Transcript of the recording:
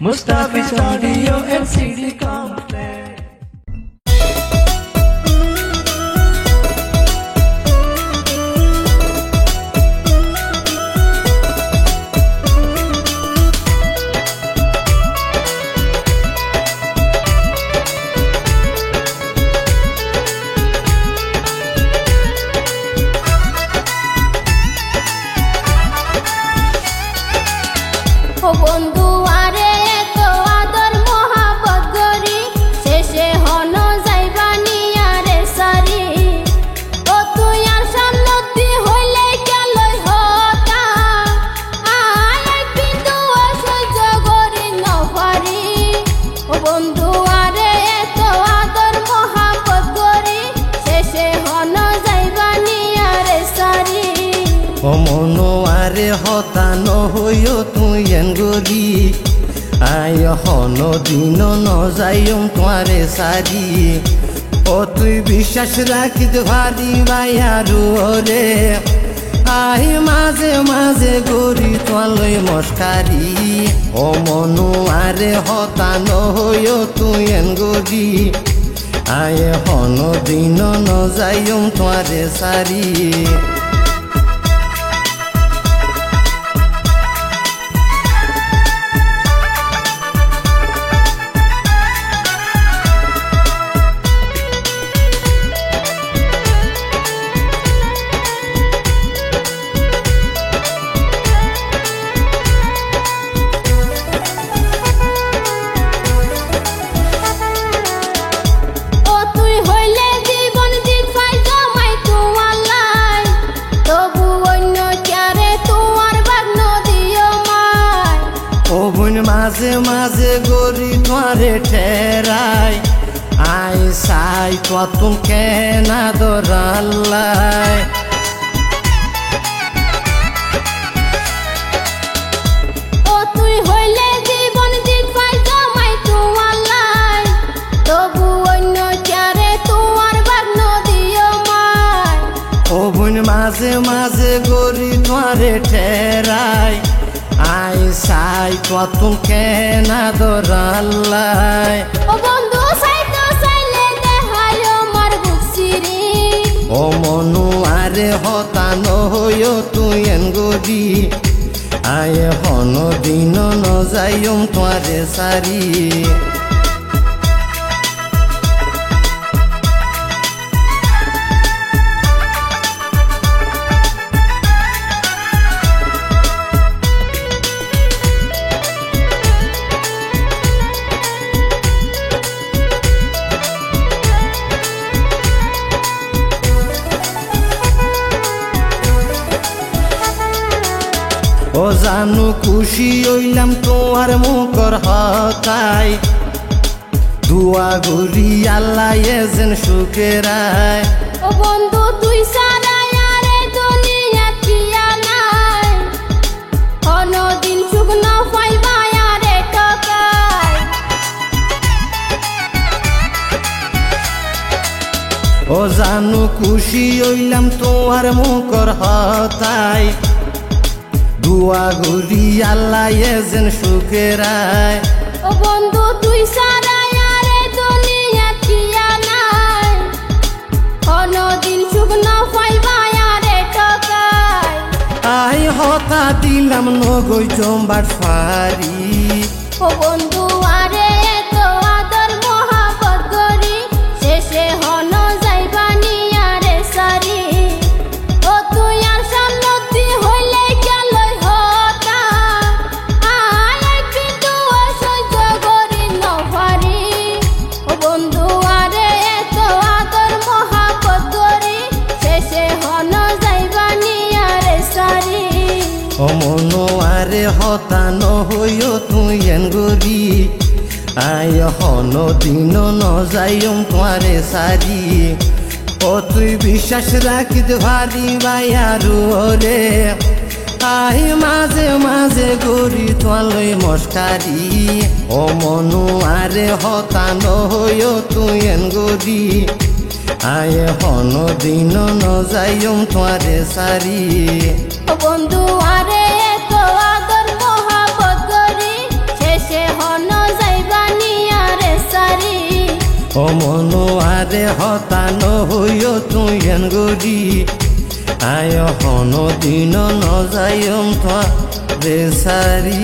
Mustafiz Audio and CD Complex. বন্ধু আরে তো আদর মোহাবত গরি শেষে হন যাইবানি আরে সারি ও তুই আর সামনতি হইলে কেলই হতা আয় কিন্তু অসহ্য করি নপারি ও বন্ধু আরে তো আদর মোহাবত গরি শেষে হন যাইবানি আরে সারি ও মনো আরে হতা নহইও তুই এনগরি আয় হন দিন নজাইম তোমারে সারি ও তুই বিশ্বাস রাখিতে ভারি ভাইয়ারু রে আই মাঝে মাঝে গরি তোয়ালই মস্কারি ও মনো আরে হতা নহইও তুই এনগরি আয় হন দিন নজাইম তোমারে সারি মাঝে মাঝে গরি তোমারে ঠেরাই আই সাই কতুন কেনা দরাল্লাই ও তুই হইলে জীবন দিছাই জমাই তোমালাই তবু অন্য চারে তোমার বাগ্ন দিও মাই ও বোন মাঝে মাঝে গরি তোমারে ঠেরাই আই সাই কতুন কেনা দরাল্লাই ও বন্ধু সাইতো সাইলে দেখাই আমার বুকসিরি ও মনু আরে হতা নহইও তুই এনগরি আয় হন দিন নজাইম তোমারে সারি ও জানু খুশি হইলাম তোমার মুখর হতাই দুয়া গরি আল্লাহ যেন সুখে রায় ও বন্ধু তুই সারা আরে দুনিয়া কিয়া নাই কোনদিন সুখ না পাইবা আরে টকাই ও জানু খুশি হইলাম তোমার মুখর হতাই দুয়া গরি আল্লাহ যেন সুখে রায় ও বন্ধু তুই সারা আরে দুনিয়া কিয়া নাই কোনদিন সুখ না পাইবা আরে টকাই আই হতা দিলাম নগই জম্বার ফারি ও বন্ধু আরে তো আদর মোহাবত গরি শেষে হন যাইবানি আরে সারি ও তুই আর সামনতি হইলে কেলই হতা আয় কিন্তু অসহ্য করি নপারি ও বন্ধু আরে তো আদর মোহাবত গরি শেষে হন যাইবানি আরে সারি ও মনো আরে হতা নহইও তুই এনগরি আয় হন দিন নজাইম তোমারে সারি ও তুই বিশ্বাস রাখিতে ভারি ভাইয়ারু রে আই মাঝে মাঝে গরি তোয়ালই মস্কারি ও মনু আরে হতা নহইও তুই এনগরি আয় হন দিন নজাইম তোমারে সারি বন্ধু আরে তো আদর মোহাবত করি শেষে হন ও মনো আরে হতান হইও তুই এনগরি আয় হন দিন নজায়ম রে সারি